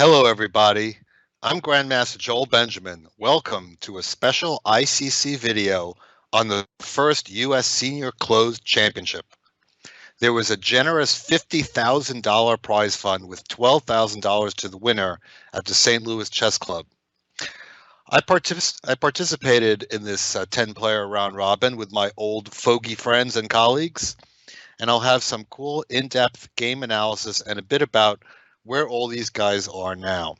Hello, everybody. I'm Grandmaster Joel Benjamin. Welcome to a special ICC video on the first U.S. Senior Closed Championship. There was a generous $50,000 prize fund with $12,000 to the winner at the St. Louis Chess Club. I participated in this 10-player round robin with my old fogey friends and colleagues, and I'll have some cool in-depth game analysis and a bit about where all these guys are now.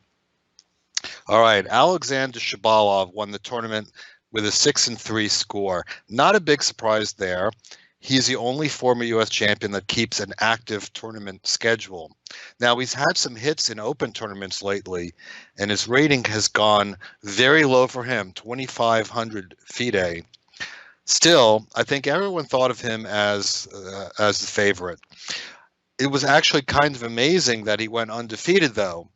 All right, Alexander Shabalov won the tournament with a 6-3 score. Not a big surprise there. He's the only former U.S. champion that keeps an active tournament schedule. Now, he's had some hits in open tournaments lately, and his rating has gone very low for him, 2,500 FIDE. Still, I think everyone thought of him as the favorite. It was actually kind of amazing that he went undefeated, though,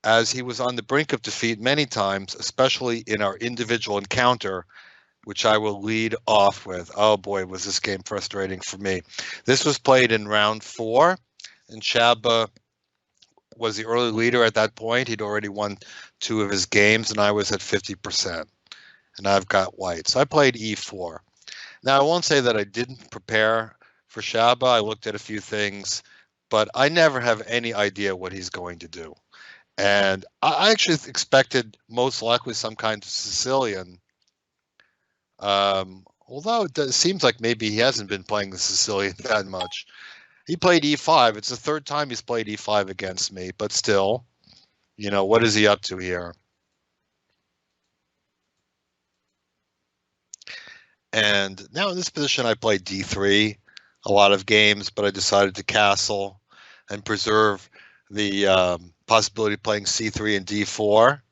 as he was on the brink of defeat many times, especially in our individual encounter, which I will lead off with. Oh boy, was this game frustrating for me. This was played in round 4, and Shaba was the early leader at that point. He'd already won 2 of his games, and I was at 50%, and I've got white. So I played e4. Now, I won't say that I didn't prepare for Shaba. I looked at a few things, but I never have any idea what he's going to do. And I actually expected most likely some kind of Sicilian. Although it seems like maybe he hasn't been playing the Sicilian that much. He played e5. It's the third time he's played e5 against me, but still, what is he up to here? And now in this position, I played d3 a lot of games, but I decided to castle and preserve the possibility of playing c3 and d4.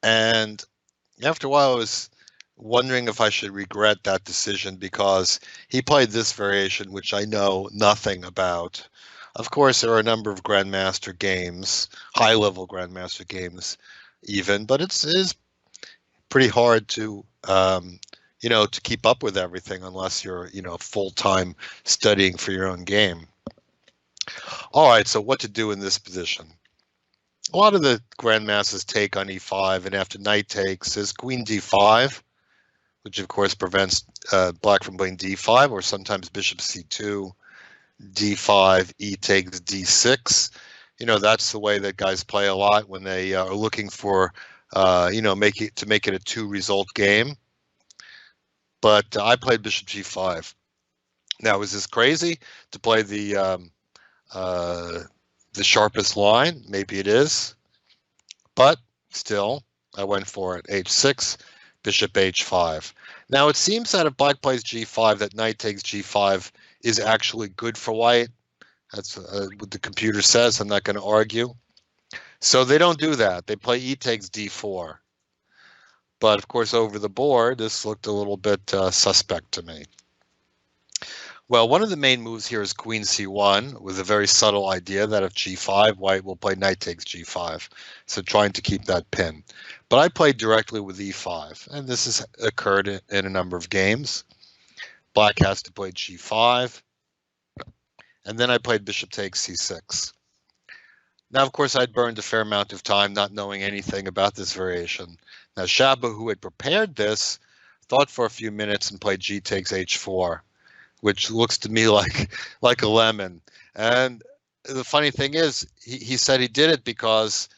And after a while, I was wondering if I should regret that decision because he played this variation, which I know nothing about. Of course, there are a number of Grandmaster games, high-level Grandmaster games even, but it is pretty hard to, to keep up with everything unless you're, full-time studying for your own game. All right, so what to do in this position? A lot of the Grandmasters take on e5, and after knight takes is queen d5, which of course prevents black from playing d5, or sometimes bishop c2, d5, e takes d6. That's the way that guys play a lot when they are looking for, make it a 2-result game. But I played bishop g5. Now, is this crazy to play the sharpest line? Maybe it is, but still, I went for it. h6, bishop h5. Now, it seems that if black plays g5, that knight takes g5 is actually good for white. That's what the computer says. I'm not going to argue. So they don't do that. They play e takes d4. But of course, over the board, this looked a little bit suspect to me. Well, one of the main moves here is queen c1 with a very subtle idea that if g5, white will play knight takes g5. So trying to keep that pin. But I played directly with e5, and this has occurred in a number of games. Black has to play g5, and then I played bishop takes c6. Now, of course, I'd burned a fair amount of time not knowing anything about this variation. Now, Shaba, who had prepared this, thought for a few minutes and played g takes h4, which looks to me like a lemon. And the funny thing is, he said he did it because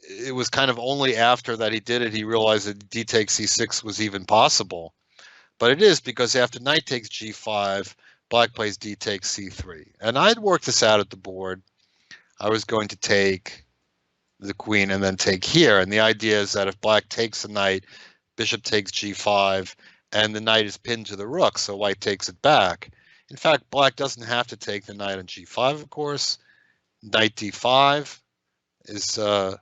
it was kind of only after that he did it, he realized that d takes c6 was even possible. But it is because after knight takes g5, black plays d takes c3. And I'd worked this out at the board. I was going to take the queen and then take here. And the idea is that if black takes the knight, bishop takes g5, and the knight is pinned to the rook, so white takes it back. In fact, black doesn't have to take the knight on g5, of course. Knight d5 is the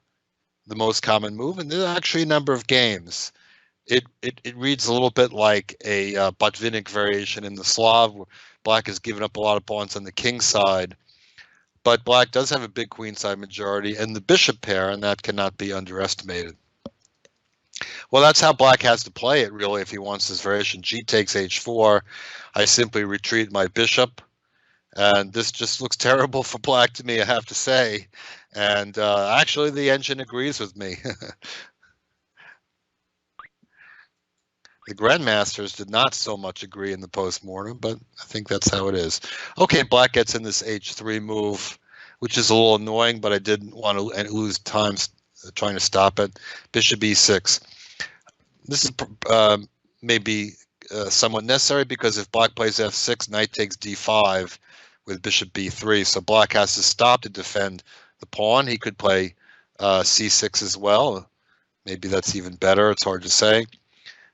most common move, and there's actually a number of games. It reads a little bit like a Botvinnik variation in the Slav, where black has given up a lot of pawns on the king side. But black does have a big queenside majority and the bishop pair, and that cannot be underestimated. Well, that's how black has to play it, really, if he wants this variation. G takes h4. I simply retreat my bishop, And this just looks terrible for black to me, I have to say. And actually, the engine agrees with me. The Grandmasters did not so much agree in the postmortem, but I think that's how it is. Okay, black gets in this h3 move, which is a little annoying, but I didn't want to lose time trying to stop it. Bishop e6. This is maybe somewhat necessary because if black plays f6, knight takes d5 with bishop b3, so black has to stop to defend the pawn. He could play c6 as well. Maybe that's even better. It's hard to say.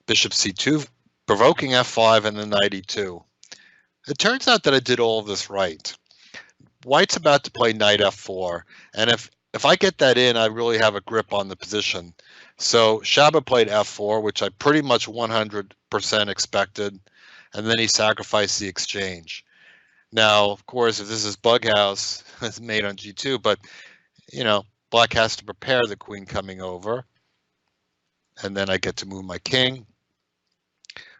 Bishop c2, provoking f5, and then knight e2. It turns out that I did all of this right. White's about to play knight f4, and if I get that in, I really have a grip on the position. So Shabba played f4, which I pretty much 100% expected, and then he sacrificed the exchange. Now, of course, if this is Bughouse, it's made on g2, but, you know, black has to prepare the queen coming over, and then I get to move my king.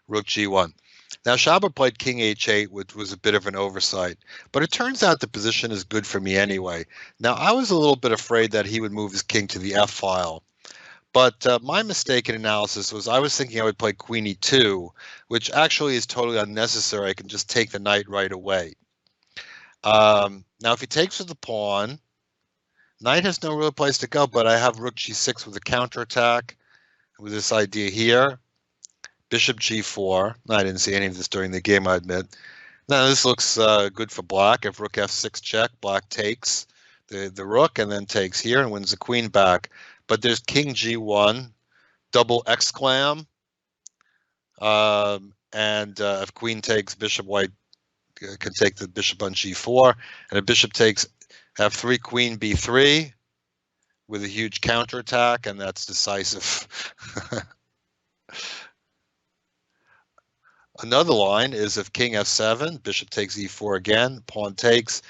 Rook g1. Now Shabba played king h8, which was a bit of an oversight, but it turns out the position is good for me anyway. Now I was a little bit afraid that he would move his king to the f file, but my mistaken analysis was I was thinking I would play queen e2, which actually is totally unnecessary. I can just take the knight right away. Now if he takes with the pawn, knight has no real place to go, but I have rook g6 with a counterattack with this idea here. Bishop g4. I didn't see any of this during the game, I admit. Now this looks good for black. If rook f6 check, black takes the rook and then takes here and wins the queen back. But there's king g1, double exclam. And if queen takes, bishop white can take the bishop on g4. And if bishop takes f3, queen b3 with a huge counterattack, and that's decisive. Another line is if king f7, bishop takes e4 again, pawn takes,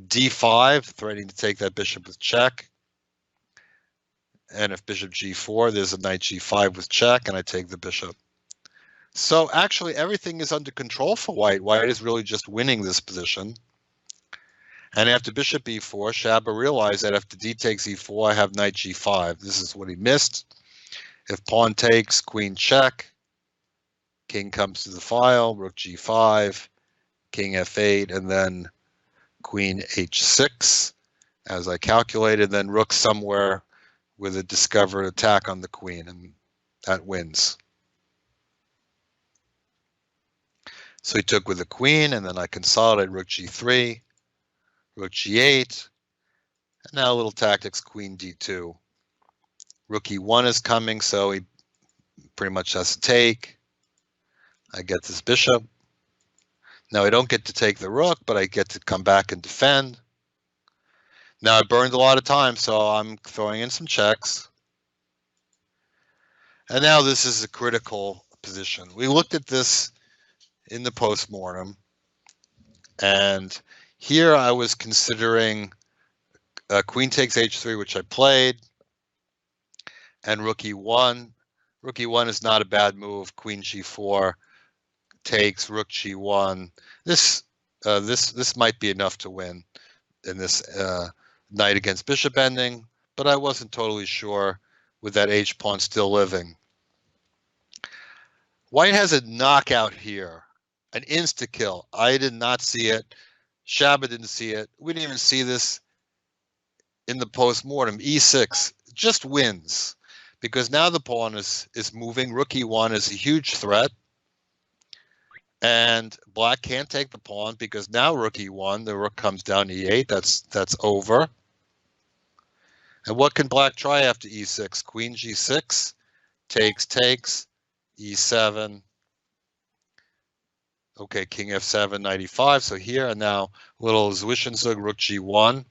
d5, threatening to take that bishop with check. And if bishop g4, there's a knight g5 with check, and I take the bishop. So actually everything is under control for white. White is really just winning this position. And after bishop e4, Shabba realized that after d takes e4, I have knight g5. This is what he missed. If pawn takes, queen check. King comes to the file, rook g5, king f8, and then queen h6, as I calculated, then rook somewhere with a discovered attack on the queen, and that wins. So he took with the queen, and then I consolidate rook g3, rook g8, and now a little tactics, queen d2. Rook e1 is coming, so he pretty much has to take. I get this bishop. Now I don't get to take the rook, but I get to come back and defend. Now I burned a lot of time, so I'm throwing in some checks. And now this is a critical position. We looked at this in the postmortem, and here I was considering queen takes h3, which I played, and rook e1. Rook e1 is not a bad move. Queen g4 takes, rook g1. This might be enough to win in this knight against bishop ending, but I wasn't totally sure with that h pawn still living. White has a knockout here, an insta kill. I did not see it. Shabba didn't see it. We didn't even see this in the post-mortem. e6 just wins because now the pawn is moving. Rook e1 is a huge threat. And black can't take the pawn because now rook e1, the rook comes down e8. That's over. And what can black try after e6? Queen g6, takes, e7. Okay, king f7, knight e5. So here and now little Zwischenzug, rook g1.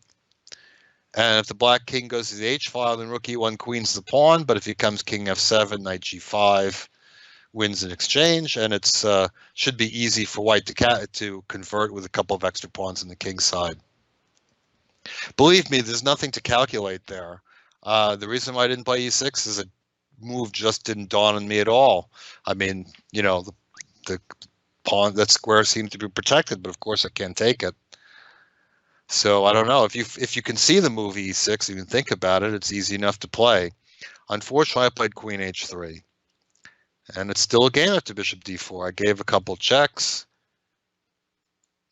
And if the black king goes to the h file, then rook e1 queens the pawn. But if he comes king f7, knight g5. Wins in exchange, and it's should be easy for white to convert with a couple of extra pawns on the king side. Believe me, there's nothing to calculate there. The reason why I didn't play e6 is a move just didn't dawn on me at all. I mean, you know, the pawn, that square seemed to be protected, but of course I can't take it. So I don't know if you can see the move e6, you can think about it. It's easy enough to play. Unfortunately, I played queen h3, and it's still a game after bishop d4. I gave a couple checks.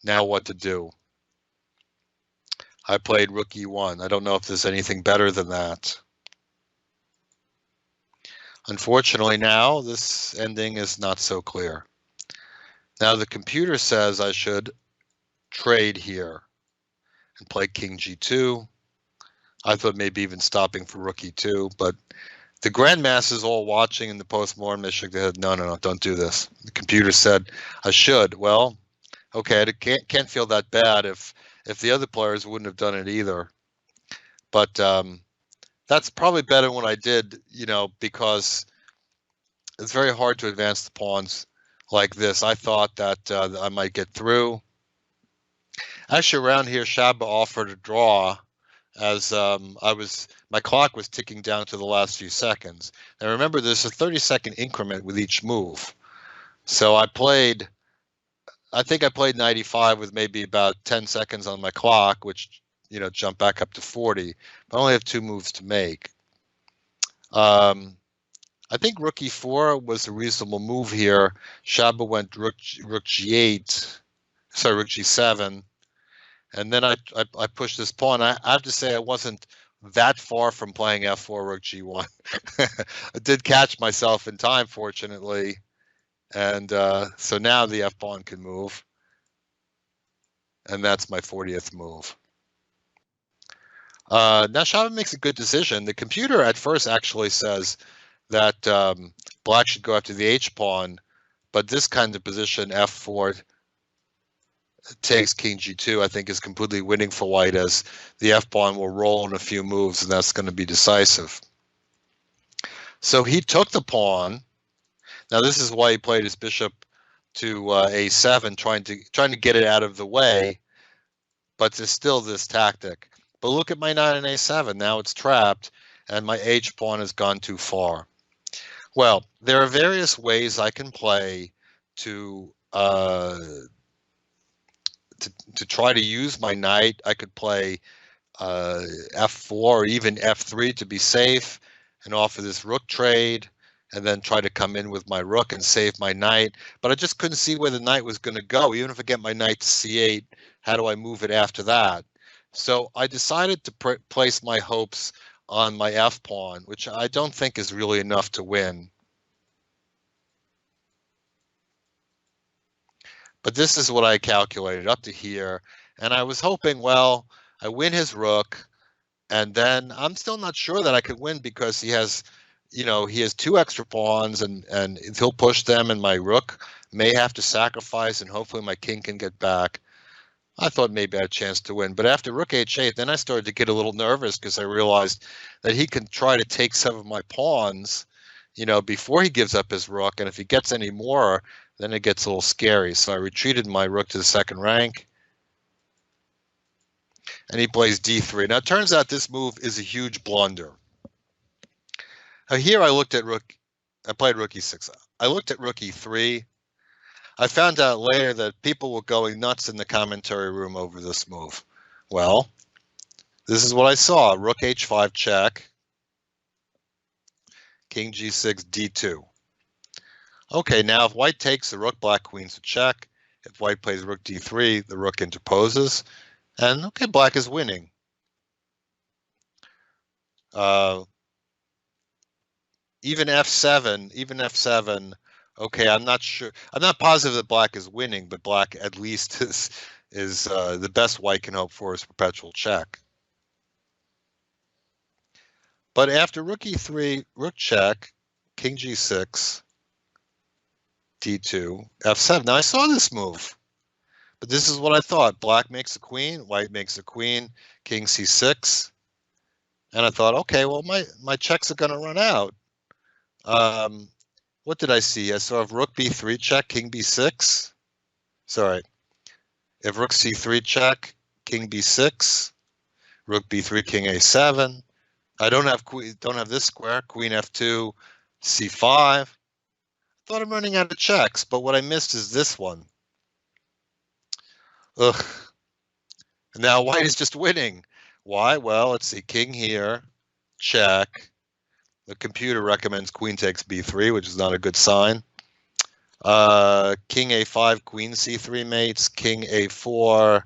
Now what to do? I played rook e1. I don't know if there's anything better than that. Unfortunately, now this ending is not so clear. Now the computer says I should trade here and play king g2. I thought maybe even stopping for rook e2, but the grandmasters all watching in the post-mortem, they said, no, don't do this. The computer said I should. Well, okay, I can't feel that bad if the other players wouldn't have done it either. But that's probably better than what I did, because it's very hard to advance the pawns like this. I thought that I might get through. Actually, around here, Shabba offered a draw as my clock was ticking down to the last few seconds. Now remember, there's a 30-second increment with each move. So I think I played 95 with maybe about 10 seconds on my clock, which, jumped back up to 40. But I only have 2 moves to make. I think rook e4 was a reasonable move here. Shabba went rook g8, sorry, rook g7. And then I pushed this pawn. I have to say I wasn't that far from playing f4 rook g1. I did catch myself in time, fortunately. And so now the f pawn can move. And that's my 40th move. Now Shabba makes a good decision. The computer at first actually says that black should go after the h pawn, but this kind of position, f4 takes king g2, I think is completely winning for white, as the f pawn will roll in a few moves, and that's going to be decisive. So he took the pawn. Now this is why he played his bishop to a7, trying to get it out of the way, but there's still this tactic. But look at my knight in a7. Now it's trapped, and my h pawn has gone too far. Well, there are various ways I can play to try to use my knight. I could play f4 or even f3 to be safe and offer this rook trade, and then try to come in with my rook and save my knight. But I just couldn't see where the knight was going to go. Even if I get my knight to c8, how do I move it after that? So I decided to place my hopes on my f pawn, which I don't think is really enough to win. But this is what I calculated up to here. And I was hoping, well, I win his rook, and then I'm still not sure that I could win because he has, he has 2 extra pawns, and he'll push them, and my rook may have to sacrifice, and hopefully my king can get back. I thought maybe I had a chance to win. But after rook h8, then I started to get a little nervous because I realized that he can try to take some of my pawns, before he gives up his rook. And if he gets any more, then it gets a little scary. So I retreated my rook to the 2nd rank. And he plays d3. Now, it turns out this move is a huge blunder. Now, here I played rook e6. I looked at rook e3. I found out later that people were going nuts in the commentary room over this move. Well, this is what I saw. Rook h5 check. King g6 d2. Okay, now if white takes, the rook, black queen's a check. If white plays rook d3, the rook interposes. And okay, black is winning. Even f7, okay, I'm not sure. I'm not positive that black is winning, but black at least is the best white can hope for is perpetual check. But after rook e3, rook check, king g6, d2, f7. Now I saw this move, but this is what I thought. Black makes a queen, white makes a queen, king c6. And I thought, okay, well, my checks are going to run out. What did I see? I saw rook b3 check, king b6. Sorry. If rook c3 check, king b6, rook b3, king a7. I don't have this square, queen f2, c5. I thought I'm running out of checks, but what I missed is this one. Ugh. Now white is just winning. Why? Well, let's see. King here, check. The computer recommends queen takes b3, which is not a good sign. King a5, queen c3 mates. King a4,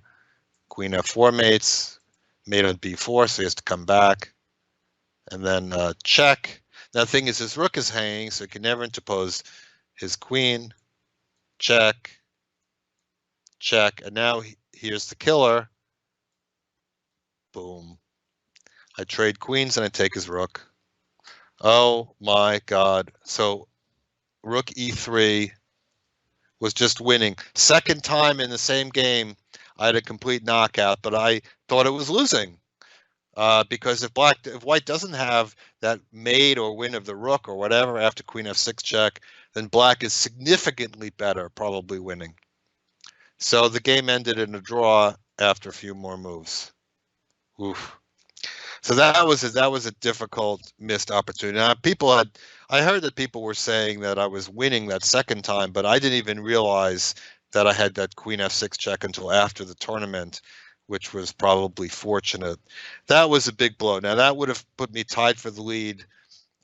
queen f4 mates. Mate on b4, so he has to come back. And then check. Now the thing is, his rook is hanging, so he can never interpose his queen. Check. Check. And now here's the killer. Boom. I trade queens and I take his rook. Oh my God. So rook e3 was just winning. Second time in the same game, I had a complete knockout, but I thought it was losing. Because if white doesn't have that mate or win of the rook or whatever after queen f6 check, then black is significantly better, probably winning. So the game ended in a draw after a few more moves. Oof. So that was a difficult missed opportunity. Now, I heard that people were saying that I was winning that second time, but I didn't even realize that I had that queen f6 check until after the tournament, which was probably fortunate. That was a big blow. Now that would have put me tied for the lead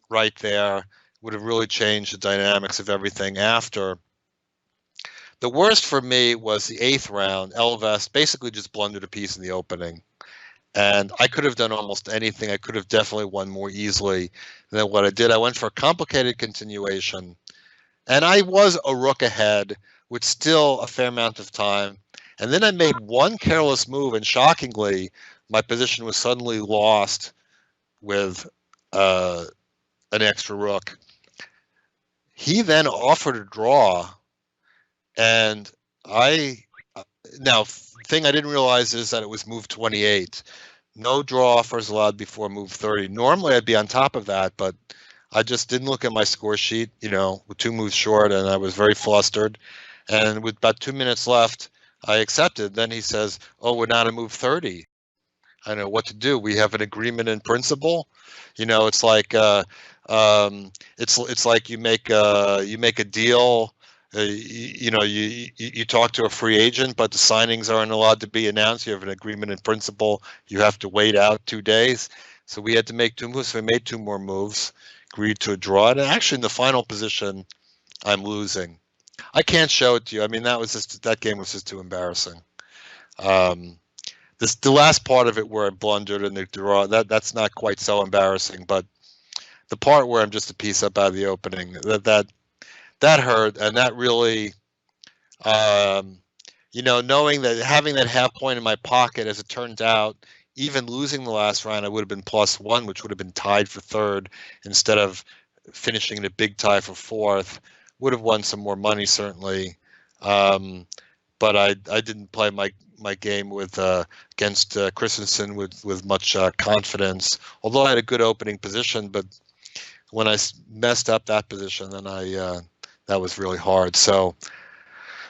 right there, would have really changed the dynamics of everything after. The worst for me was the 8th round. Elvest basically just blundered a piece in the opening. And I could have done almost anything. I could have definitely won more easily than what I did. I went for a complicated continuation. And I was a rook ahead with still a fair amount of time. And then I made one careless move, and shockingly, my position was suddenly lost with an extra rook. He then offered a draw, and now, the thing I didn't realize is that it was move 28. No draw offers allowed before move 30. Normally, I'd be on top of that, but I just didn't look at my score sheet, with 2 moves short, and I was very flustered. And with about 2 minutes left, I accepted. Then he says, "Oh, we're not at move 30." I don't know what to do. We have an agreement in principle. It's like it's like you make a deal. You talk to a free agent, but the signings aren't allowed to be announced. You have an agreement in principle. You have to wait out 2 days. So we had to make 2 moves. So we made 2 more moves, agreed to a draw. And actually, in the final position, I'm losing. I can't show it to you. I mean, that game was just too embarrassing. The last part of it where I blundered in the draw, that's not quite so embarrassing. But the part where I'm just a piece up out of the opening, that hurt, and that really, knowing that having that half point in my pocket, as it turns out, even losing the last round, I would have been +1, which would have been tied for third instead of finishing in a big tie for fourth. Would have won some more money certainly, but I didn't play my game against Christensen with much confidence. Although I had a good opening position, but when I messed up that position, then that was really hard. So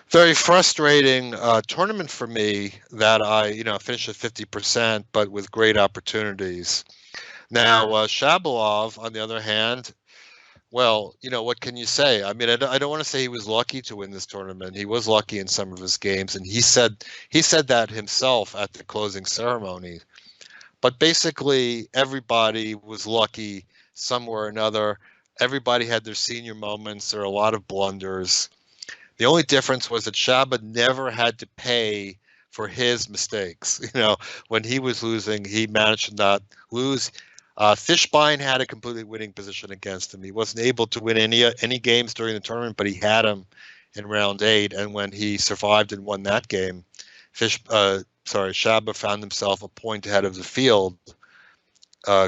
very frustrating tournament for me that I finished at 50%, but with great opportunities. Now Shabalov, on the other hand, well, what can you say? I mean, I don't want to say he was lucky to win this tournament. He was lucky in some of his games, and he said that himself at the closing ceremony. But basically, everybody was lucky somewhere or another. Everybody had their senior moments. There are a lot of blunders. The only difference was that Shaba never had to pay for his mistakes. When he was losing, he managed to not lose. Fishbein had a completely winning position against him. He wasn't able to win any games during the tournament, but he had him in round 8. And when he survived and won that game, Shaba found himself a point ahead of the field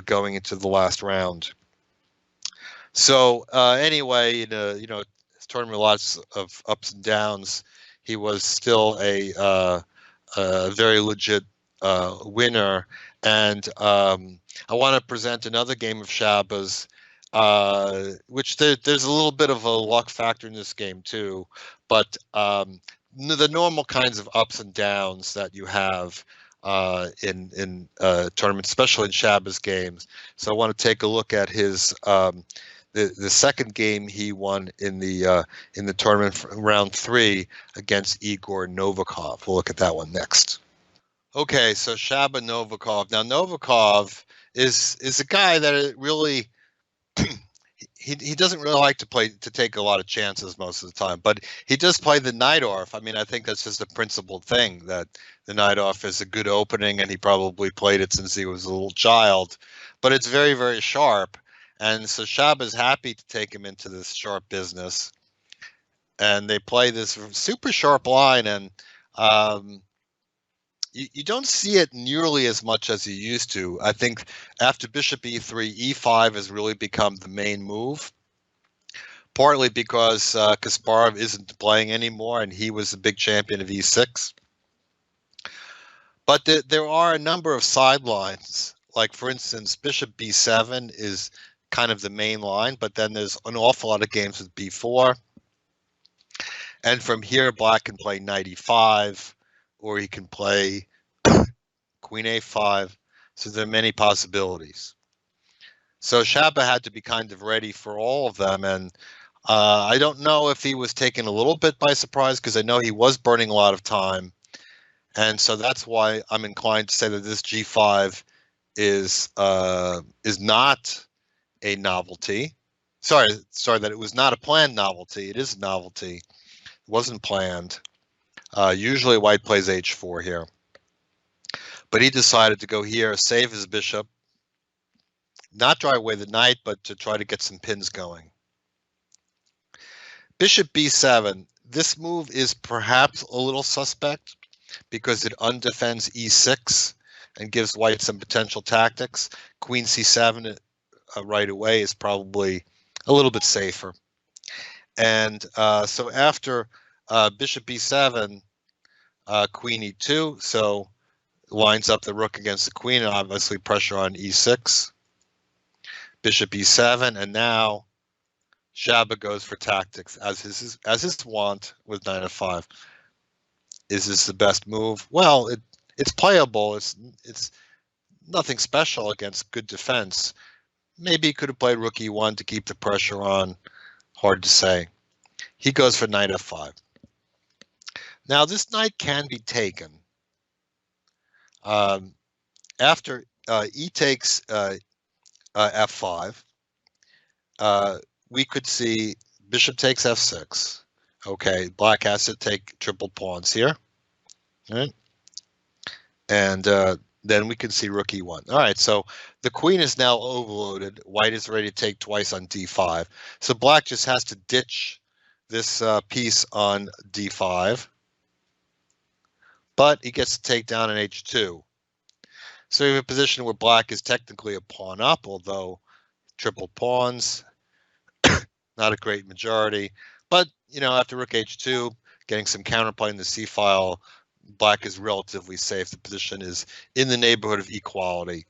going into the last round. So anyway, his tournament, lots of ups and downs. He was still a very legit winner. And I want to present another game of Shaba's, which there's a little bit of a luck factor in this game too, but the normal kinds of ups and downs that you have in tournaments, especially in Shaba's games. So I want to take a look at his the second game he won in the tournament, round 3, against Igor Novikov. We'll look at that one next. Okay, so Shaba Novikov. Now Novikov is a guy that really he doesn't really like to take a lot of chances most of the time, but he does play the Najdorf. I mean, I think that's just a principled thing that the Najdorf is a good opening, and he probably played it since he was a little child. But it's very, very sharp, and so Shaba's happy to take him into this sharp business, and they play this super sharp line, and um, you don't see it nearly as much as you used to. I think after Bishop E3, E5 has really become the main move, partly because Kasparov isn't playing anymore, and he was the big champion of E6. But there are a number of sidelines. Like, for instance, Bishop B7 is kind of the main line, but then there's an awful lot of games with B4. And from here, Black can play Knight E5, or he can play Queen A5. So there are many possibilities. So Shaba had to be kind of ready for all of them, and I don't know if he was taken a little bit by surprise, because I know he was burning a lot of time, and so that's why I'm inclined to say that this G5 is not a novelty. Sorry, that it was not a planned novelty. It is a novelty. It wasn't planned. Usually White plays H4 here, but he decided to go here, save his bishop, not drive away the knight, but to try to get some pins going. Bishop B7. This move is perhaps a little suspect because it undefends E6 and gives White some potential tactics. Queen C7 right away is probably a little bit safer. And so after Bishop B7, Queen E2, so lines up the rook against the queen, and obviously pressure on E6. Bishop E7, and now Shaba goes for tactics as his wont with Knight F5. Is this the best move? Well, it's playable. It's nothing special against good defense. Maybe he could have played Rook E1 to keep the pressure on. Hard to say. He goes for Knight F5. Now this knight can be taken. After E takes F5, we could see Bishop takes F6. Okay, Black has to take triple pawns here. All right. And then we can see Rook E1. All right, so the queen is now overloaded. White is ready to take twice on D5. So Black just has to ditch this piece on D5. But he gets to take down an H2. So we have a position where Black is technically a pawn up, although triple pawns, not a great majority. But, you know, after Rook H2, getting some counterplay in the C file, Black is relatively safe. The position is in the neighborhood of equality.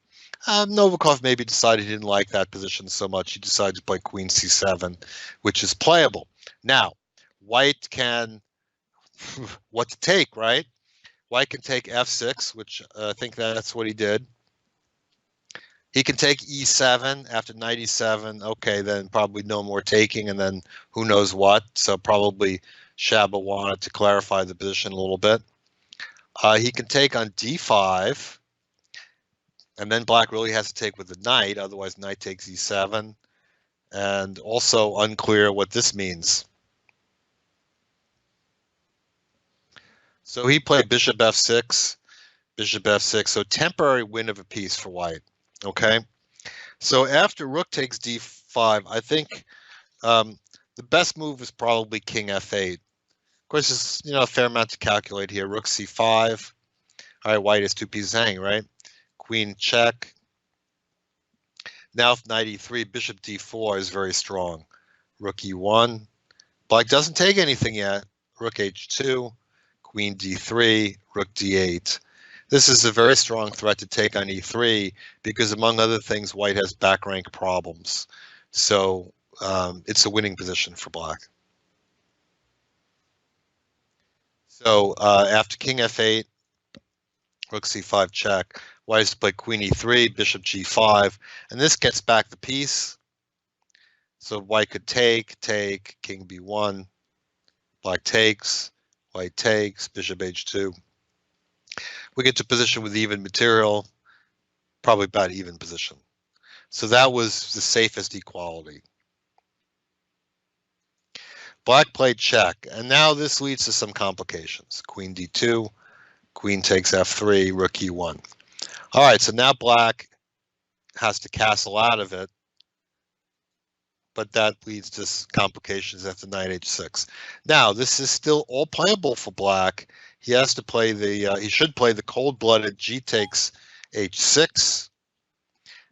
Novikov maybe decided he didn't like that position so much. He decided to play Queen C7, which is playable. Now, White can, what to take, right? White can take F6, which I think that's what he did. He can take E7 after Knight E7. Okay, then probably no more taking, and then who knows what. So probably Shaba wanted to clarify the position a little bit. He can take on D5, and then Black really has to take with the knight. Otherwise, Knight takes E7, and also unclear what this means. So he played Bishop F6, Bishop F6. So temporary win of a piece for White. Okay. So after Rook takes D5, I think the best move is probably King F8. Of course, there's a fair amount to calculate here. Rook C5. All right, White has two pieces hanging, right? Queen check. Now if Knight E3, Bishop D4 is very strong. Rook E1. Black doesn't take anything yet. Rook H2. Queen D3, Rook D8. This is a very strong threat to take on E3 because, among other things, White has back rank problems. So it's a winning position for Black. So after King F8, Rook C5 check, White has to play Queen E3, Bishop G5, and this gets back the piece. So White could take, King B1, Black takes, White takes, Bishop H2. We get to position with even material, probably about even position. So that was the safest equality. Black played check, and now this leads to some complications. Queen d2, queen takes f3, rook e1. All right, so now black has to castle out of it, but that leads to complications after knight h6. Now, this is still all playable for black. He has to play he should play the cold-blooded g takes h6.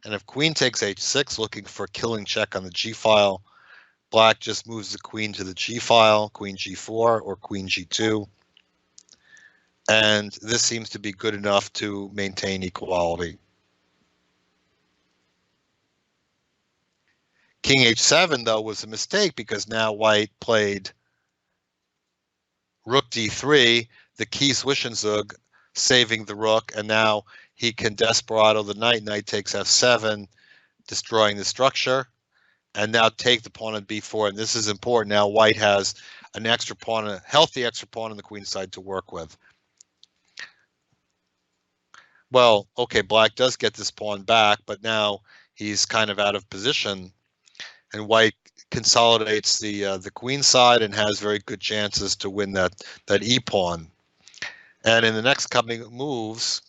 And if queen takes h6, looking for a killing check on the g file, black just moves the queen to the g file, queen g4 or queen g2. And this seems to be good enough to maintain equality. King h7, though, was a mistake because now white played rook d3, the key Zwischenzug, saving the rook, and now he can desperado the knight. Knight takes f7, destroying the structure, and now take the pawn on b4. And this is important. Now white has an extra pawn, a healthy extra pawn on the queen side to work with. Well, okay, black does get this pawn back, but now he's kind of out of position, and white consolidates the queen side and has very good chances to win that e pawn. And in the next coming moves,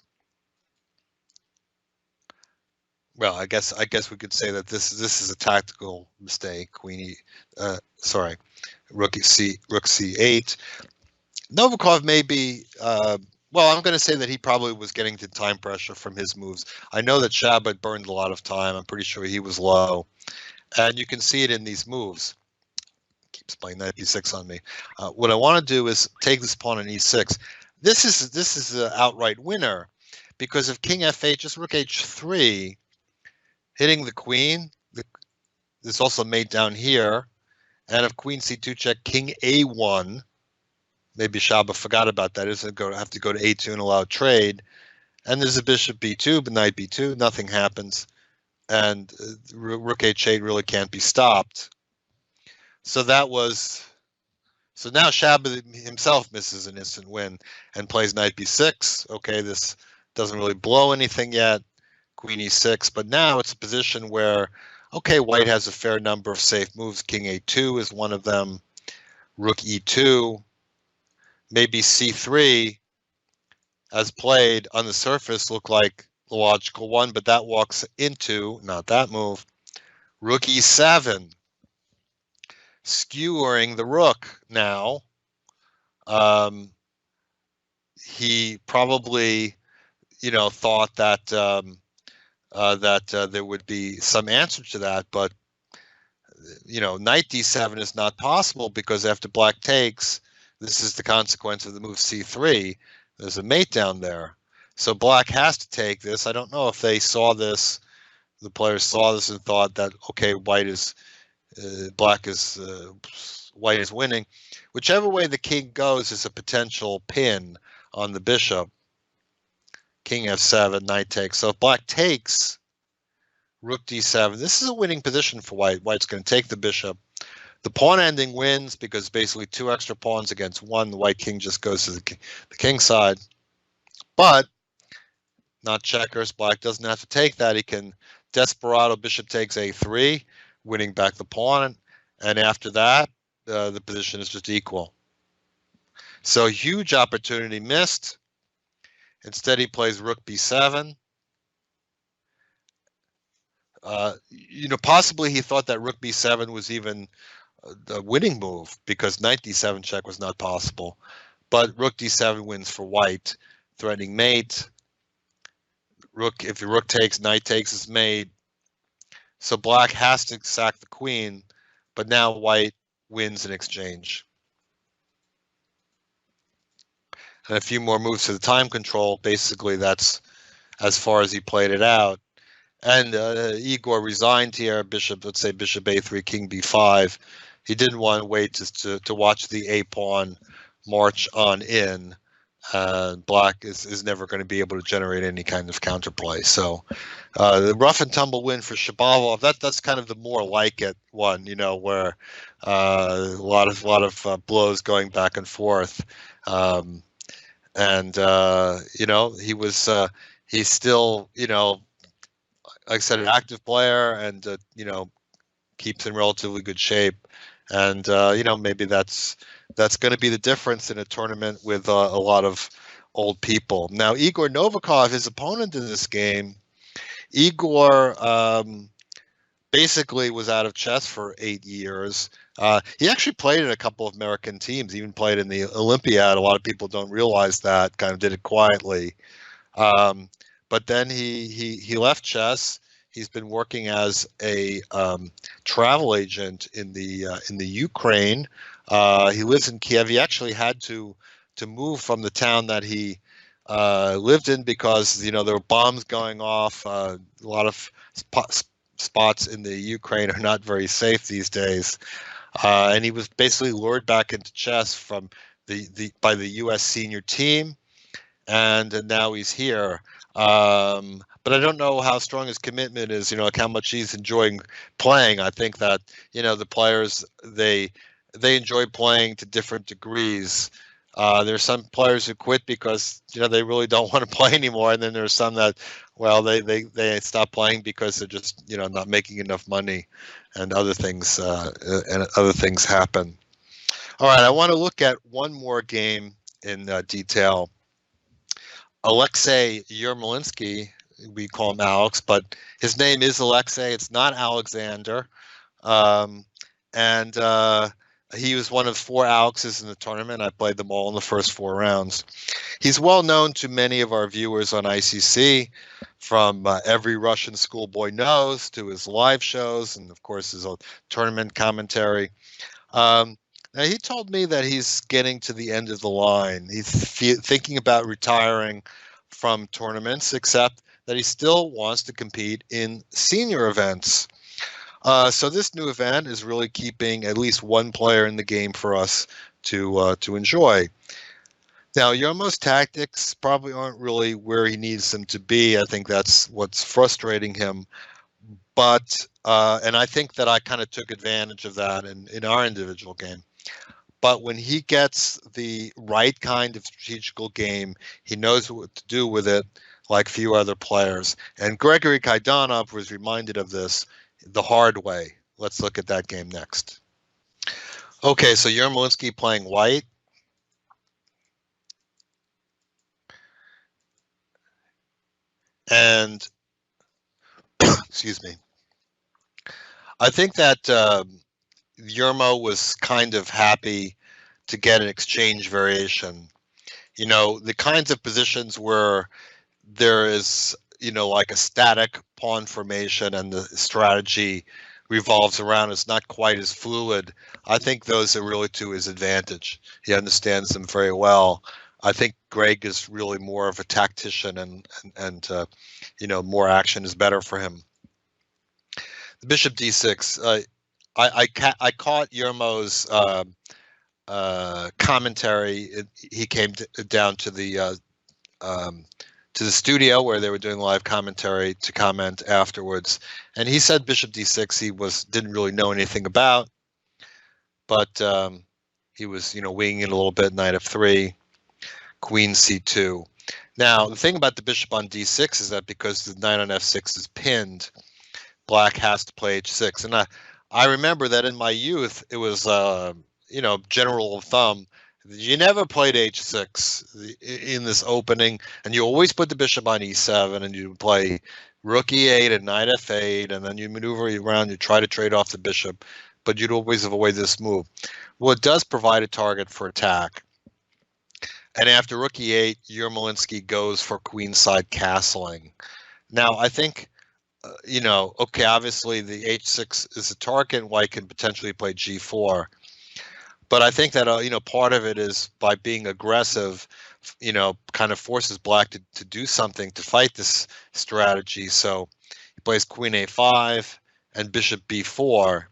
well, I guess we could say that this is a tactical mistake. Rook c8. Novikov may be. Well, I'm going to say that he probably was getting to time pressure from his moves. I know that Shabbat burned a lot of time. I'm pretty sure he was low. And you can see it in these moves. Keeps playing knight b6 on me. What I want to do is take this pawn on e6. This is an outright winner, because if king f8, just rook h3, hitting the queen, this also mate down here, and if queen c2 check, king a1, maybe Shabbat forgot about that. Isn't going to have to go to a2 and allow trade, and there's a bishop b2, but knight b2, nothing happens. And rook h8 really can't be stopped. So now Shabbat himself misses an instant win and plays knight b6. Okay, this doesn't really blow anything yet. Queen e6, but now it's a position where, okay, white has a fair number of safe moves. King a2 is one of them. Rook e2, maybe c3, as played on the surface, look like the logical one, but that walks into, not that move, rook e7, skewering the rook now. He probably, thought that there would be some answer to that, but knight d7 is not possible, because after black takes, this is the consequence of the move c3. There's a mate down there. So black has to take this. I don't know if they saw this, the players saw this and thought that, okay, white is winning. Whichever way the king goes is a potential pin on the bishop. King f7, knight takes. So if black takes, rook d7, this is a winning position for white. White's going to take the bishop. The pawn ending wins because basically two extra pawns against one. The white king just goes to the king side. But not checkers. Black doesn't have to take that. He can desperado bishop takes a3, winning back the pawn. And after that, the position is just equal. So huge opportunity missed. Instead, he plays rook b7. Possibly he thought that rook b7 was even the winning move, because knight d7 check was not possible. But rook d7 wins for white, threatening mate. If your rook takes, knight takes is mate. So black has to sack the queen, but now white wins in exchange. And a few more moves to the time control. Basically, that's as far as he played it out. And Igor resigned here. Let's say bishop a3, king b5. He didn't want to wait just to watch the a pawn march on in. Black is never going to be able to generate any kind of counterplay. So the rough and tumble win for Shapovalov. That's kind of the more like it one, where a lot of blows going back and forth. and he's still, like I said, an active player, and keeps in relatively good shape. And maybe that's going to be the difference in a tournament with a lot of old people. Now, Igor Novikov, his opponent in this game, Igor basically was out of chess for 8 years. He actually played in a couple of American teams, even played in the Olympiad. A lot of people don't realize that, kind of did it quietly. But then he left chess. He's been working as a travel agent in the Ukraine. He lives in Kiev. He actually had to move from the town that he lived in because there were bombs going off. A lot of spots in the Ukraine are not very safe these days. And he was basically lured back into chess from by the U.S. senior team, and now he's here. But I don't know how strong his commitment is. Like how much he's enjoying playing. I think that the players they enjoy playing to different degrees. There's some players who quit because they really don't want to play anymore, and then there's some that, well, they stop playing because they're just not making enough money, and other things happen. All right, I want to look at one more game in detail. Alexei Yermolinsky, we call him Alex, but his name is Alexei. It's not Alexander. And he was one of 4 Alexes in the tournament. I played them all in the first 4 rounds. He's well known to many of our viewers on ICC, from Every Russian Schoolboy Knows to his live shows, and of course his tournament commentary. Now, he told me that he's getting to the end of the line. He's thinking about retiring from tournaments, except that he still wants to compete in senior events. So this new event is really keeping at least one player in the game for us to enjoy. Now, Yermo's tactics probably aren't really where he needs them to be. I think that's what's frustrating him. But and I think that I kind of took advantage of that in our individual game. But when he gets the right kind of strategical game, he knows what to do with it, like few other players. And Gregory Kaidanov was reminded of this the hard way. Let's look at that game next. Okay, so Yermolinsky playing white. And, excuse me, I think that Yermo was kind of happy to get an exchange variation. The kinds of positions where there is, like a static pawn formation and the strategy revolves around, it's not quite as fluid. I think those are really to his advantage. He understands them very well. I think Greg is really more of a tactician, and more action is better for him. The bishop d6. I caught Yermo's commentary. He came down to the studio where they were doing live commentary to comment afterwards, and he said bishop d6 he didn't really know anything about, but he was winging it a little bit. Knight f3, queen c2. Now the thing about the bishop on d6 is that because the knight on f6 is pinned, black has to play h6, and I remember that in my youth it was general thumb, you never played h6 in this opening, and you always put the bishop on e7, and you play rook e8 and knight f8, and then you maneuver around, you try to trade off the bishop, but you'd always avoid this move. Well, it does provide a target for attack. And after rook e8, Yermolinsky goes for queenside castling. Now, I think, okay, obviously the h6 is a target, white can potentially play g4. But I think that, part of it is by being aggressive, kind of forces black to do something to fight this strategy. So he plays queen a5 and bishop b4,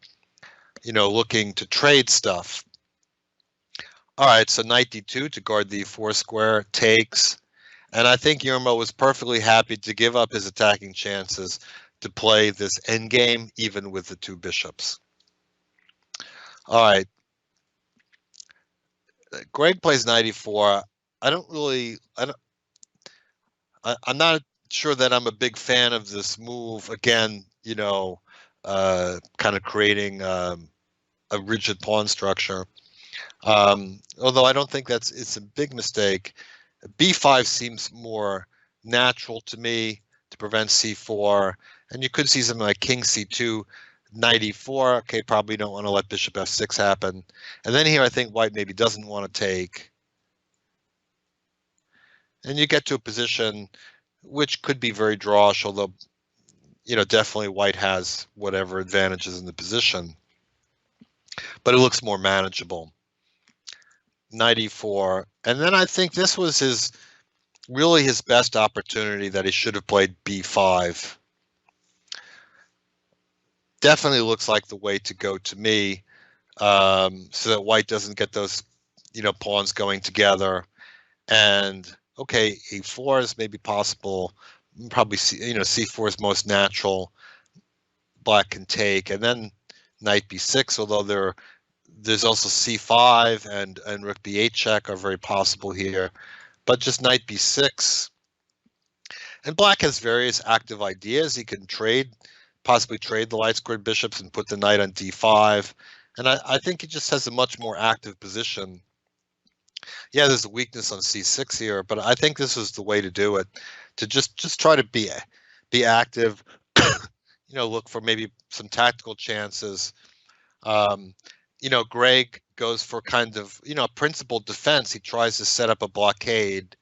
looking to trade stuff. All right, so knight d2 to guard the e4 square, takes. And I think Yermo was perfectly happy to give up his attacking chances to play this endgame, even with the 2 bishops. All right. Greg plays knight e4. don't really, I'm not sure that I'm a big fan of this move. Again, kind of creating a rigid pawn structure. Although I don't think it's a big mistake. B5 seems more natural to me to prevent C4, and you could see something like King C2, Knight E4. Okay, probably don't want to let Bishop F6 happen. And then here I think White maybe doesn't want to take. And you get to a position which could be very drawish, although, definitely White has whatever advantages in the position. But it looks more manageable. Knight E4. And then I think this was really his best opportunity that he should have played B5. Definitely looks like the way to go to me, so that White doesn't get those, pawns going together. And okay, A4 is maybe possible. Probably C4 is most natural. Black can take, and then Knight B6. Although there's also C5 and Rook B8 check are very possible here, but just Knight B6. And Black has various active ideas. He can possibly trade the light squared bishops and put the knight on D5. And I think he just has a much more active position. Yeah, there's a weakness on C6 here, but I think this is the way to do it. To just try to be active, look for maybe some tactical chances. Greg goes for kind of, principled defense. He tries to set up a blockade.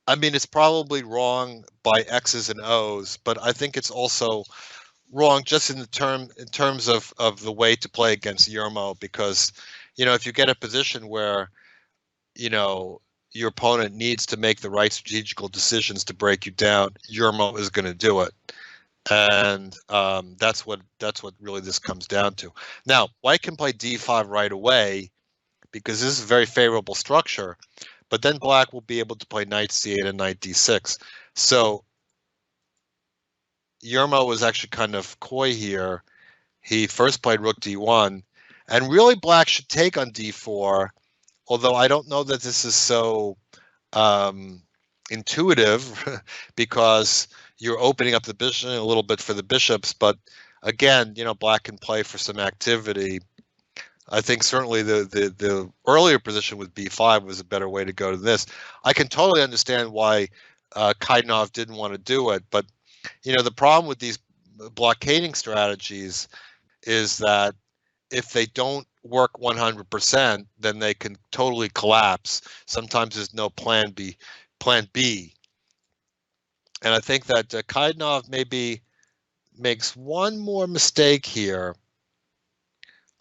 I mean, it's probably wrong by X's and O's, but I think it's also wrong just in terms of the way to play against Yermo, because, if you get a position where, your opponent needs to make the right strategical decisions to break you down, Yermo is going to do it. And that's what really this comes down to. Now, White can play D5 right away because this is a very favorable structure, but then Black will be able to play Knight C8 and Knight D6. So Yermo was actually kind of coy here. He first played Rook D1, and really Black should take on D4, although I don't know that this is so intuitive because you're opening up the bishop a little bit for the bishops. But again, Black can play for some activity. I think certainly the earlier position with B5 was a better way to go than this. I can totally understand why Kaidanov didn't want to do it, but the problem with these blockading strategies is that if they don't work 100%, then they can totally collapse. Sometimes there's no plan B. And I think that Kaidanov maybe makes one more mistake here.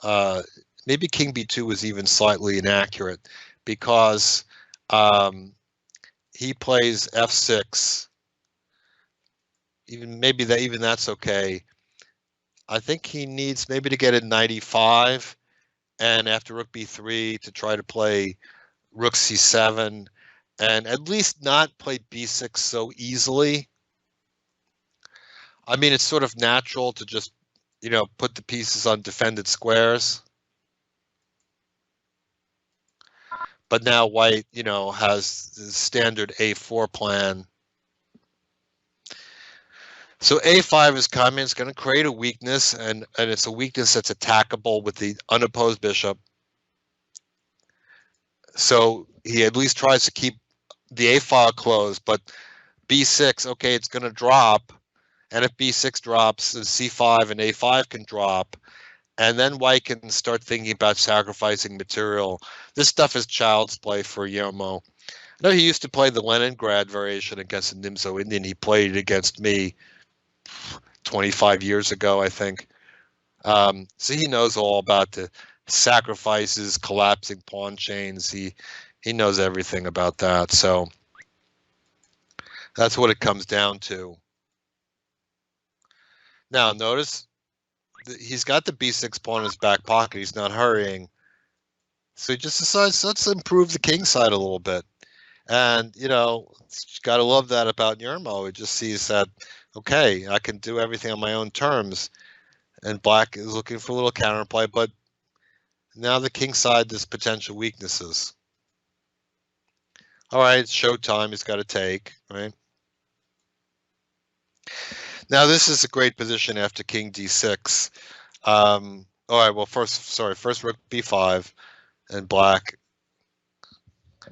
Maybe King B2 was even slightly inaccurate because he plays F6. Even that's okay. I think he needs maybe to get a Knight E5, and after Rook B3 to try to play Rook C7, and at least not play B6 so easily. I mean, it's sort of natural to just, put the pieces on defended squares. But now White, has the standard A4 plan. So A5 is coming. It's going to create a weakness, and it's a weakness that's attackable with the unopposed bishop. So he at least tries to keep the A file closed, but B6, okay, it's going to drop. And if B6 drops, then C5 and A5 can drop. And then White can start thinking about sacrificing material. This stuff is child's play for Yermo. I know he used to play the Leningrad variation against the Nimzo Indian. He played it against me 25 years ago, I think. So he knows all about the sacrifices, collapsing pawn chains. He knows everything about that. So that's what it comes down to. Now, notice he's got the B6 pawn in his back pocket. He's not hurrying. So he just decides, let's improve the king side a little bit. And, got to love that about Yermo. He just sees that, okay, I can do everything on my own terms. And Black is looking for a little counterplay, but now the king side, there's potential weaknesses. All right, it's showtime. He's got to take, right? Now this is a great position after king d6. All right, well, first rook b5, and black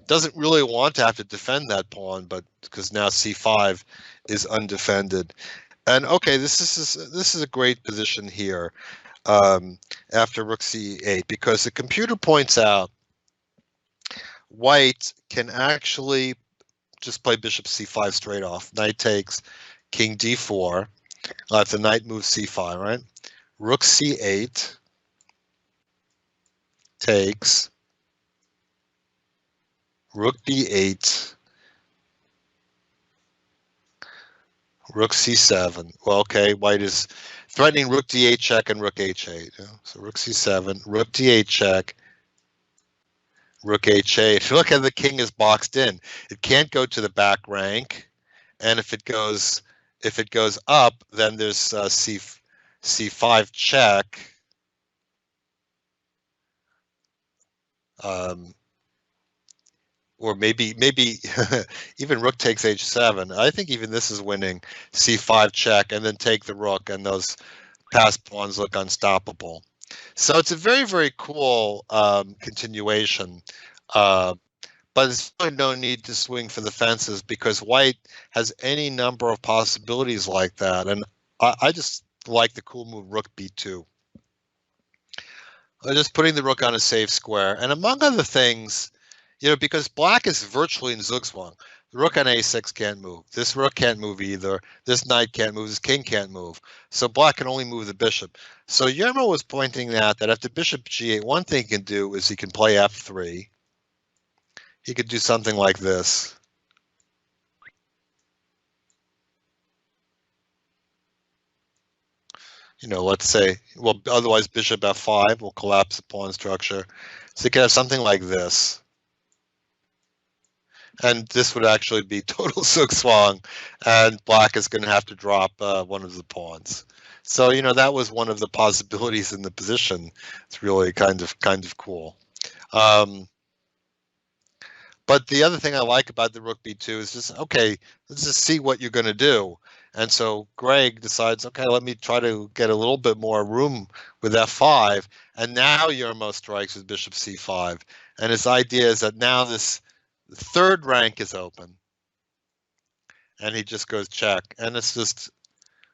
doesn't really want to have to defend that pawn, but because now c5 is undefended. And okay, this is a great position here after rook c8, because the computer points out white can actually just play bishop c5 straight off. Knight takes, king d4. If the knight moves c5, right? Rook c8 takes, rook b8, rook c7. Well, okay, white is threatening rook d8 check and rook h8. So rook c7, rook d8 check, rook h8. Look at the king is boxed in. It can't go to the back rank, and if it goes up, then there's c5 check. Or maybe even rook takes h7. I think even this is winning. c5 check and then take the rook, and those passed pawns look unstoppable. So it's a very, very cool continuation. But there's really no need to swing for the fences, because white has any number of possibilities like that. And I just like the cool move rook b2. Just putting the rook on a safe square. And among other things, because black is virtually in Zugzwang. The rook on a6 can't move. This rook can't move either. This knight can't move. This king can't move. So black can only move the bishop. So Yermo was pointing out that after bishop g8, one thing he can do is he can play f3. He could do something like this. Let's say, well, otherwise bishop f5 will collapse the pawn structure. So you could have something like this. And this would actually be total Zugzwang, and black is going to have to drop one of the pawns. So that was one of the possibilities in the position. It's really kind of cool. But the other thing I like about the rook b2 is just, okay, let's just see what you're going to do. And so Greg decides, okay, let me try to get a little bit more room with f5. And now Yermo strikes with bishop c5. And his idea is that now this third rank is open. And he just goes check. And it's just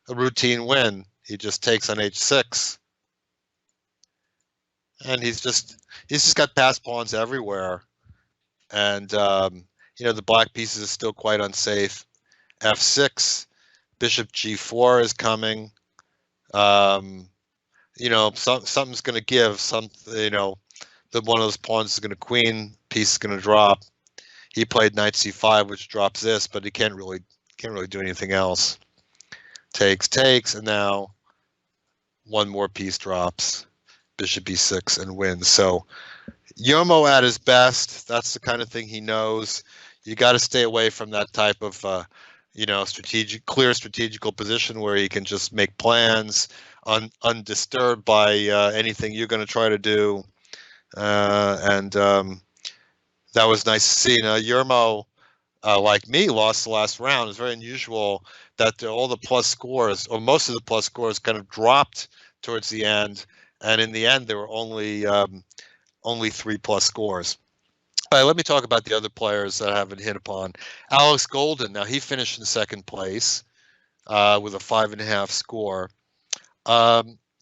a routine win. He just takes on h6. And he's just got passed pawns everywhere. And, the black pieces is still quite unsafe. f6, bishop g4 is coming. Something's going to give. One of those pawns is going to queen, piece is going to drop. He played knight c5, which drops this, but he can't really do anything else. Takes, and now one more piece drops. Bishop b6 and wins. So Yermo at his best. That's the kind of thing he knows. You got to stay away from that type of, clear strategical position where he can just make plans undisturbed by anything you're going to try to do. That was nice to see. Now, Yermo, like me, lost the last round. It's very unusual that all the plus scores, or most of the plus scores, kind of dropped towards the end. And in the end, there were only 3 plus scores. All right, let me talk about the other players that I haven't hit upon. Alex Golden, now he finished in second place with a 5.5 score.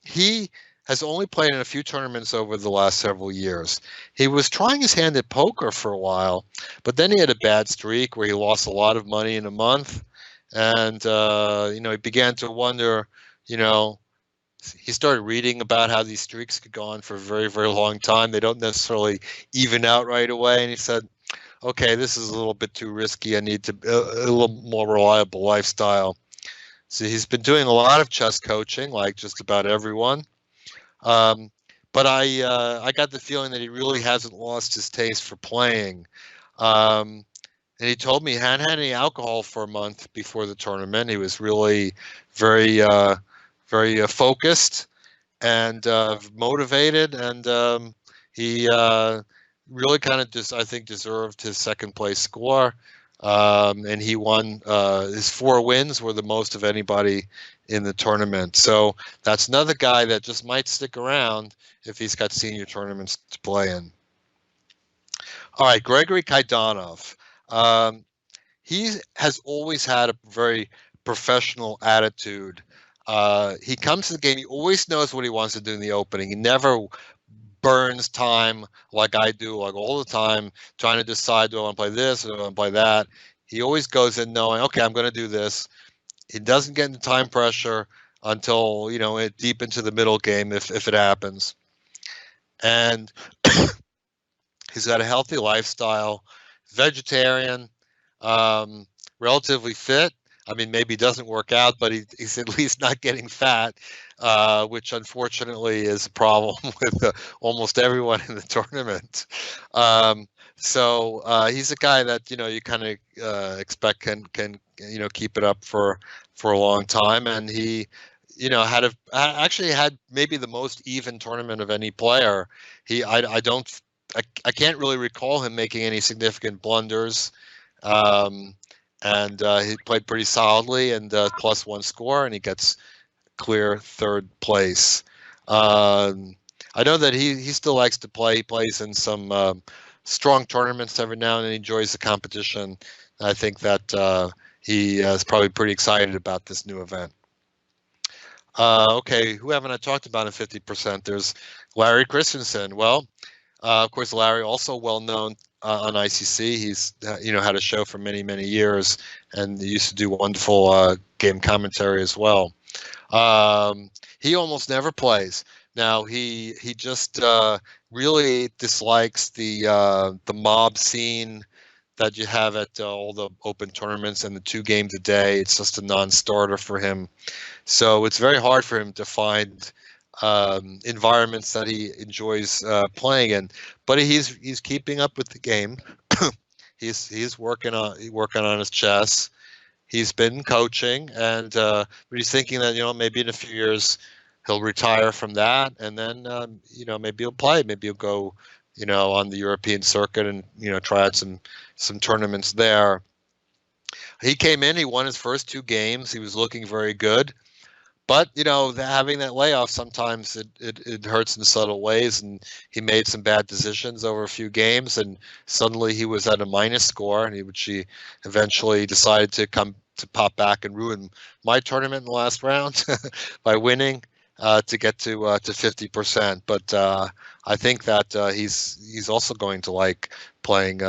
He has only played in a few tournaments over the last several years. He was trying his hand at poker for a while, but then he had a bad streak where he lost a lot of money in a month. And, he began to wonder, he started reading about how these streaks could go on for a very, very long time. They don't necessarily even out right away. And he said, okay, this is a little bit too risky. I need a little more reliable lifestyle. So he's been doing a lot of chess coaching, like just about everyone. But I got the feeling that he really hasn't lost his taste for playing. And he told me he hadn't had any alcohol for a month before the tournament. He was really very focused and motivated, and he really kind of just, I think, deserved his second place score. And he won, his 4 wins were the most of anybody in the tournament. So that's another guy that just might stick around if he's got senior tournaments to play in. All right, Gregory Kaidanov. He has always had a very professional attitude. He comes to the game, he always knows what he wants to do in the opening. He never burns time like I do, like all the time, trying to decide, do I want to play this or do I want to play that? He always goes in knowing, okay, I'm going to do this. He doesn't get into time pressure until, deep into the middle game, if it happens. And he's got a healthy lifestyle, vegetarian, relatively fit. I mean, maybe he doesn't work out, but he's at least not getting fat, which unfortunately is a problem with almost everyone in the tournament. So he's a guy that you kind of expect can keep it up for a long time, and he actually had maybe the most even tournament of any player. I can't really recall him making any significant blunders. And he played pretty solidly and +1 score, and he gets clear 3rd place. I know that he still likes to play. He plays in some strong tournaments every now and then. He enjoys the competition. I think that he is probably pretty excited about this new event. Okay, who haven't I talked about in 50%? There's Larry Christensen. Well, of course, Larry also well known on ICC. He's had a show for many years, and he used to do wonderful game commentary as well. He almost never plays. Now he just really dislikes the mob scene that you have at all the open tournaments and the 2 games a day. It's just a non-starter for him. So it's very hard for him to find environments that he enjoys playing in, but he's keeping up with the game. he's working on his chess. He's been coaching, and but he's thinking that maybe in a few years he'll retire from that, and then maybe he'll play. Maybe he'll go on the European circuit and try out some tournaments there. He came in. He won his first 2 games. He was looking very good. But having that layoff sometimes it hurts in subtle ways, and he made some bad decisions over a few games, and suddenly he was at a minus score, and he eventually decided to pop back and ruin my tournament in the last round by winning to get to 50%. But I think that he's also going to like playing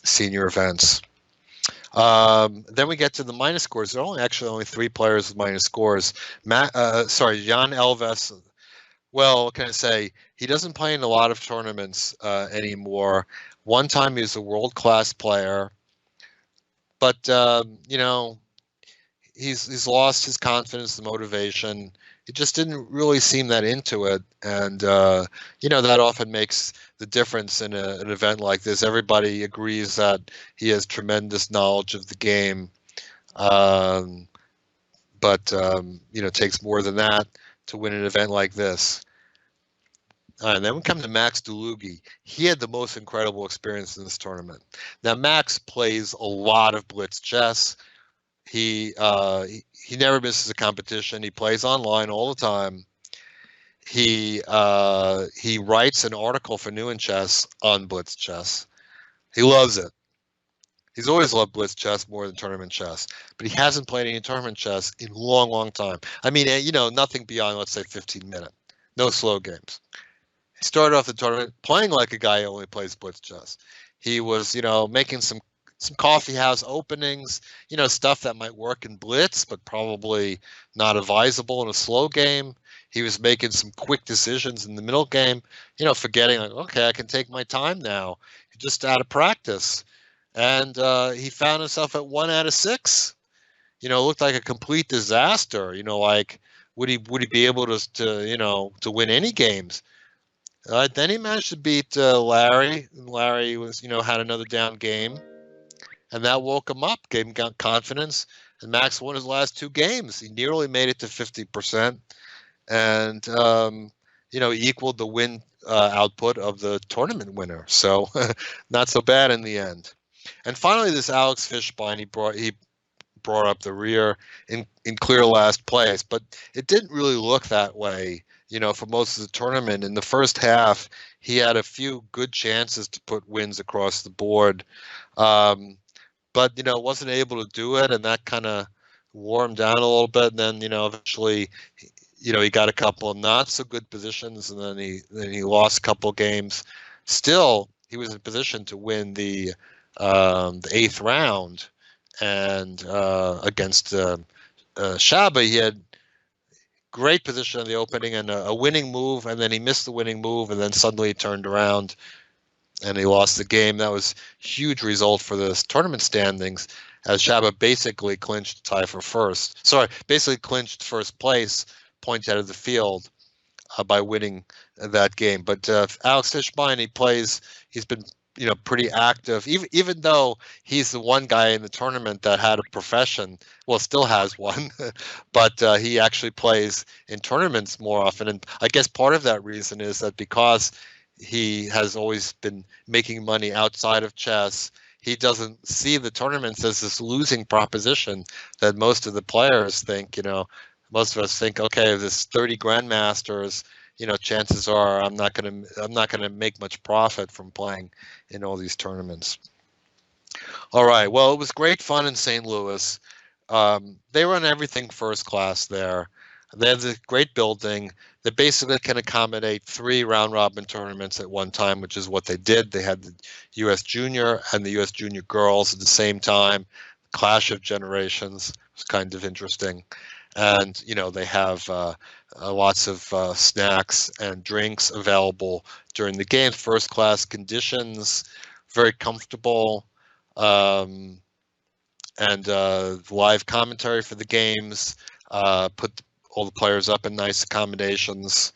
senior events. Then we get to the minus scores. There are only 3 players with minus scores. Jan Elves. Well, what can I say? He doesn't play in a lot of tournaments anymore. One time he was a world-class player, but he's lost his confidence, the motivation. He just didn't really seem that into it, and that often makes the difference in an event like this. Everybody agrees that he has tremendous knowledge of the game, but it takes more than that to win an event like this. And then we come to Max Dlugy. He had the most incredible experience in this tournament. Now, Max plays a lot of blitz chess. He never misses a competition. He plays online all the time. He writes an article for New in Chess on blitz chess. He loves it. He's always loved blitz chess more than tournament chess, but he hasn't played any tournament chess in a long time. I mean, nothing beyond, let's say, 15 minutes. No slow games. He started off the tournament playing like a guy who only plays blitz chess. He was, making some coffee house openings, stuff that might work in blitz, but probably not advisable in a slow game. He was making some quick decisions in the middle game, forgetting like, okay, I can take my time now, just out of practice. And he found himself at 1 out of 6. It looked like a complete disaster. Like would he be able to win any games? Then he managed to beat Larry. Larry was had another down game, and that woke him up, gave him confidence. And Max won his last 2 games. He nearly made it to 50%, and equaled the win output of the tournament winner. So not so bad in the end. And finally, this Alex Fishbein, he brought up the rear in clear last place, but it didn't really look that way, for most of the tournament. In the first half, he had a few good chances to put wins across the board, but wasn't able to do it, and that kind of wore him down a little bit. And then eventually, he got a couple of not so good positions, and then he lost a couple of games. Still, he was in position to win the 8th round. And against Shaba, he had great position in the opening and a winning move, and then he missed the winning move, and then suddenly he turned around and he lost the game. That was a huge result for the tournament standings, as Shaba basically clinched tie for first. Basically clinched first place, point out of the field, by winning that game. But Alex Fishbein, he's been pretty active, even though he's the one guy in the tournament that had a profession, still has one, but he actually plays in tournaments more often. And I guess part of that reason is that because he has always been making money outside of chess, he doesn't see the tournaments as this losing proposition that most of the players think. Most of us think, okay, this 30 grandmasters, chances are I'm not gonna make much profit from playing in all these tournaments. All right, well, it was great fun in St. Louis. They run everything first class there. They have a great building that basically can accommodate 3 round-robin tournaments at one time, which is what they did. They had the U.S. Junior and the U.S. Junior Girls at the same time. Clash of Generations was kind of interesting. And, they have lots of snacks and drinks available during the game. First class conditions, very comfortable, and live commentary for the games, put all the players up in nice accommodations.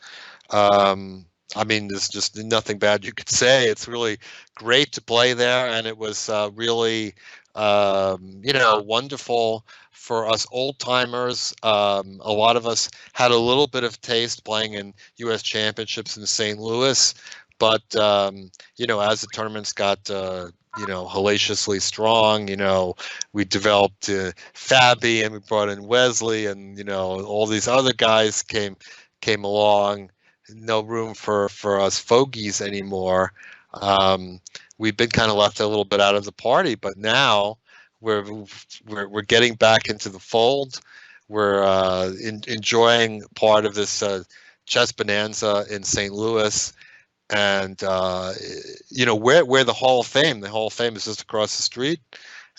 There's just nothing bad you could say. It's really great to play there, and it was really, wonderful for us old timers. A lot of us had a little bit of taste playing in U.S. championships in St. Louis, but as the tournaments got hellaciously strong, we developed Fabi, and we brought in Wesley, and all these other guys came along. No room for us fogies anymore. We've been kind of left a little bit out of the party, but now we're getting back into the fold. We're enjoying part of this chess bonanza in St. Louis, and we're the Hall of Fame. The Hall of Fame is just across the street,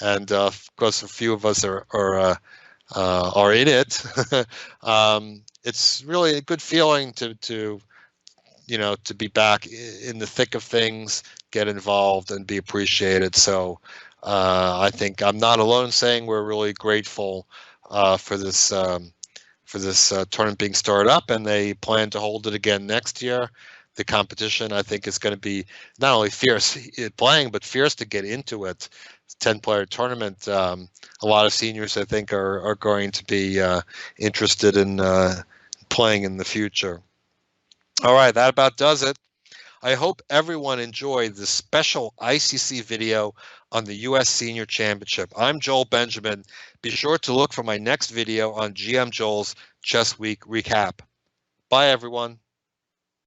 and of course, a few of us are in it. It's really a good feeling to be back in the thick of things, get involved, and be appreciated. So I think I'm not alone saying we're really grateful for this tournament being started up, and they plan to hold it again next year. The competition, I think, is going to be not only fierce playing, but fierce to get into it. 10-player tournament. A lot of seniors, I think, are going to be interested in playing in the future. All right, that about does it. I hope everyone enjoyed this special ICC video on the U.S. Senior Championship. I'm Joel Benjamin. Be sure to look for my next video on GM Joel's Chess Week recap. Bye, everyone.